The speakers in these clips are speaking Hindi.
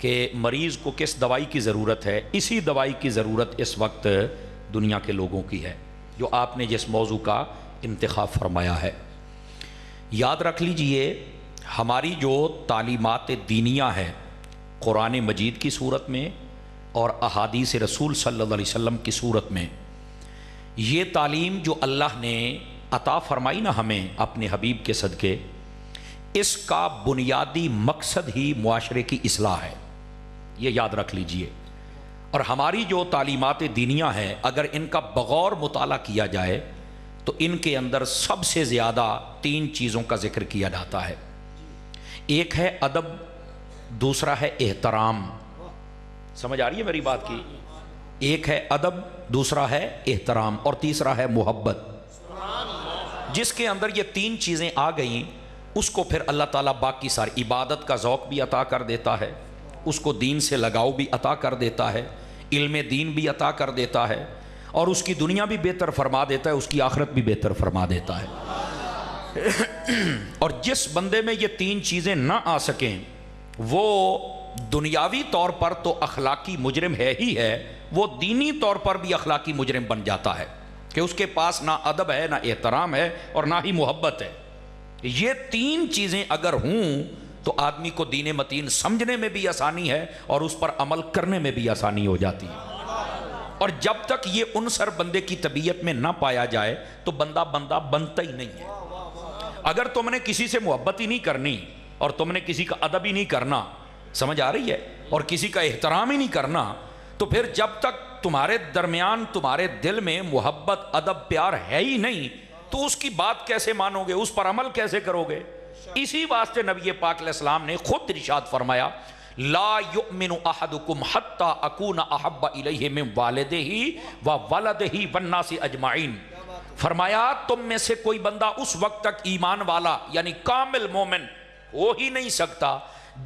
कि मरीज़ को किस दवाई की ज़रूरत है, इसी दवाई की ज़रूरत इस वक्त दुनिया के लोगों की है जो आपने जिस मौजू का इंतखाब फरमाया है। याद रख लीजिए, हमारी जो तालीमात दीनिया है कुरान मजीद की सूरत में और अहादीस रसूल सल्लल्लाहु अलैहि वसल्लम की सूरत में, ये तालीम जो अल्लाह ने अता फरमाई ना हमें अपने हबीब के सदके, इसका बुनियादी मकसद ही मुआशरे की इस्लाह है, ये याद रख लीजिए। और हमारी जो तालीमात दीनिया है अगर इनका बगौर मुताला किया जाए तो इनके अंदर सबसे ज़्यादा 3 चीज़ों का जिक्र किया जाता है। एक है अदब, दूसरा है एहतराम। समझ आ रही है मेरी बात की? एक है अदब, दूसरा है एहतराम और तीसरा है मोहब्बत। जिसके अंदर ये 3 चीज़ें आ गई उसको फिर अल्लाह ताला बाकी सारी इबादत का ज़ौक़ भी अता कर देता है, उसको दीन से लगाव भी अता कर देता है, इल्म दीन भी अता कर देता है और उसकी दुनिया भी बेहतर फरमा देता है, उसकी आखिरत भी बेहतर फरमा देता है। और जिस बंदे में ये 3 चीज़ें ना आ सकें वो दुनियावी तौर पर तो अखलाकी मुजरिम है ही है, वो दीनी तौर पर भी अखलाकी मुजरिम बन जाता है कि उसके पास ना अदब है, ना एहतराम है और ना ही मोहब्बत है। ये 3 चीज़ें अगर हों तो आदमी को दीन मतीन समझने में भी आसानी है और उस पर अमल करने में भी आसानी हो जाती है। और जब तक ये उनसर बंदे की तबीयत में ना पाया जाए तो बंदा बनता ही नहीं है। अगर तुमने किसी से मोहब्बत ही नहीं करनी और तुमने किसी का अदब ही नहीं करना, समझ आ रही है, और किसी का एहतराम ही नहीं करना, तो फिर जब तक तुम्हारे दरमियान तुम्हारे दिल में मोहब्बत अदब प्यार है ही नहीं तो उसकी बात कैसे मानोगे, उस पर अमल कैसे करोगे? इसी वास्ते नबी पाक अलैहिस्सलाम ने खुद इरशाद फरमाया, ला युमिनु अहदुकुम हत्ता अकूना अहब्बा इलैहि मिन वालिदिही व वलदिही वन्नासि अजमाइन। फरमाया तुम में से कोई बंदा उस वक्त तक ईमान वाला यानी कामिल मोमिन हो ही नहीं सकता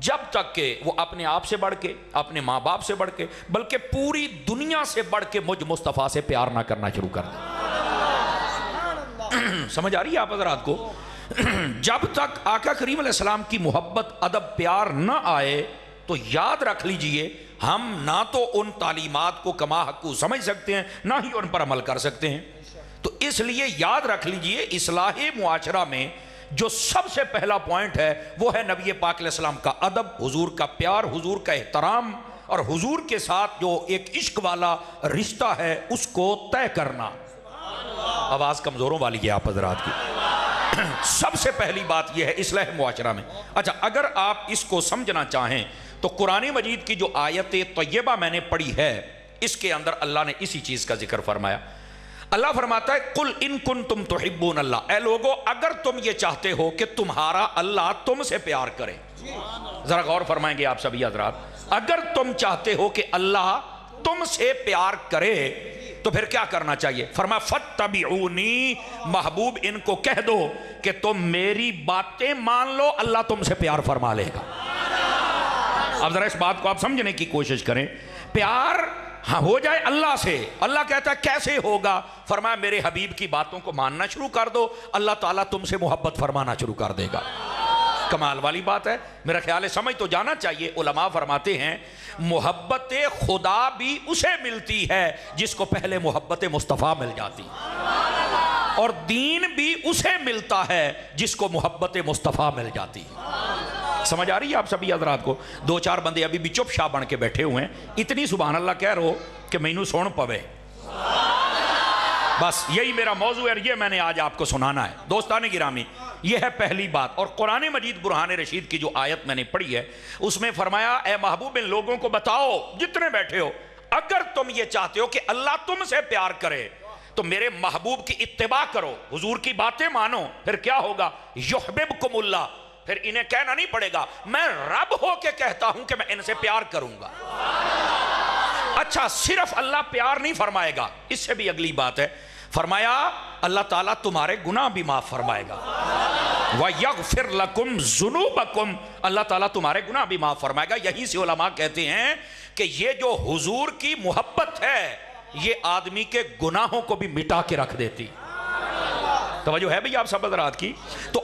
जब तक के वो अपने आप से बढ़ के, अपने माँ बाप से बढ़ के, बल्कि पूरी दुनिया से बढ़ के मुझ मुस्तफ़ा से प्यार ना करना शुरू कर दे। समझ आ रही है आप हज़रात को? जब तक आका करीम अलैहिस्सलाम की मोहब्बत अदब प्यार न आए तो याद रख लीजिए हम ना तो उन तालीमात को कमा हक़्क़ू समझ सकते हैं ना ही उन पर अमल कर सकते हैं। तो इसलिए याद रख लीजिए, इस्लाहे मुआशरा में जो सबसे पहला पॉइंट है वो है नबी पाक अलैहिस्सलाम का अदब, हुजूर का प्यार, हुजूर का एहतराम और हुजूर के साथ जो एक इश्क वाला रिश्ता है उसको तय करना। आवाज़ कमज़ोरों वाली है आप हज़रात की। सबसे पहली बात यह है इस्लाह मुआशरा में। अच्छा, अगर आप इसको समझना चाहें तो कुरान मजीद की जो आयत तय्यबा मैंने पढ़ी है इसके अंदर अल्लाह ने इसी चीज़ का जिक्र फरमाया। अल्लाह फरमाता है, कुल इन कुंतुम तुहिब्बून अल्लाह, ऐ लोगो अगर तुम ये चाहते हो कि तुम्हारा अल्लाह तुमसे प्यार करे। जरा गौर फरमाएंगे आप सभी हज़रात, अगर तुम चाहते हो कि अल्लाह तुमसे प्यार करे तो फिर क्या करना चाहिए? फरमाया फत्तबिऊनी, महबूब इनको कह दो कि तुम मेरी बातें मान लो, अल्लाह तुमसे प्यार फरमा लेगा। अब जरा इस बात को आप समझने की कोशिश करें। प्यार हाँ हो जाए अल्लाह से, अल्लाह कहता है कैसे होगा? फरमाया मेरे हबीब की बातों को मानना शुरू कर दो, अल्लाह ताला तुमसे मोहब्बत फरमाना शुरू कर देगा। कमाल वाली बात है, मेरा ख्याल है समझ तो जाना चाहिए। उलमा फरमाते हैं मोहब्बत खुदा भी उसे मिलती है जिसको पहले मोहब्बत मुस्तफ़ा मिल जाती है और दीन भी उसे मिलता है जिसको मोहब्बत मुस्तफ़ा मिल जाती है। समझ आ रही है आप सभी हज़रात को? 2-4 बंदे अभी भी चुप शाह बन के बैठे हुए हैं, इतनी सुभान अल्लाह कह रहे हो कि मैनू सुन पवे। बस यही मेरा मौजू है, ये मैंने आज आपको सुनाना है। दोस्ताने गिरामी, ये है पहली बात। और कुरान मजीद बुरहान रशीद की जो आयत मैंने पढ़ी है उसमें फरमाया, ए महबूब इन लोगों को बताओ जितने बैठे हो, अगर तुम ये चाहते हो कि अल्लाह तुमसे प्यार करे तो मेरे महबूब की इत्तिबा करो, हुजूर की बातें मानो, फिर क्या होगा? युहिब्बुकुमुल्लाह, फिर इन्हें कहना नहीं पड़ेगा मैं रब हो के कहता हूं कि मैं इनसे प्यार करूंगा। अच्छा, सिर्फ अल्लाह प्यार नहीं फरमाएगा, इससे भी अगली बात है, फरमाया अल्लाह ताला तुम्हारे गुनाह भी माफ फरमाएगा। व यगफिर लकुम ज़ुनूबकुम, अल्लाह ताला तुम्हारे गुनाह भी माफ फरमाएगा। यहीं से उलमा कहते हैं कि ये जो हुजूर की मोहब्बत है ये आदमी के गुनाहों को भी मिटा के रख देती। तवज्जो है भैया आप सब हज़रात की? तो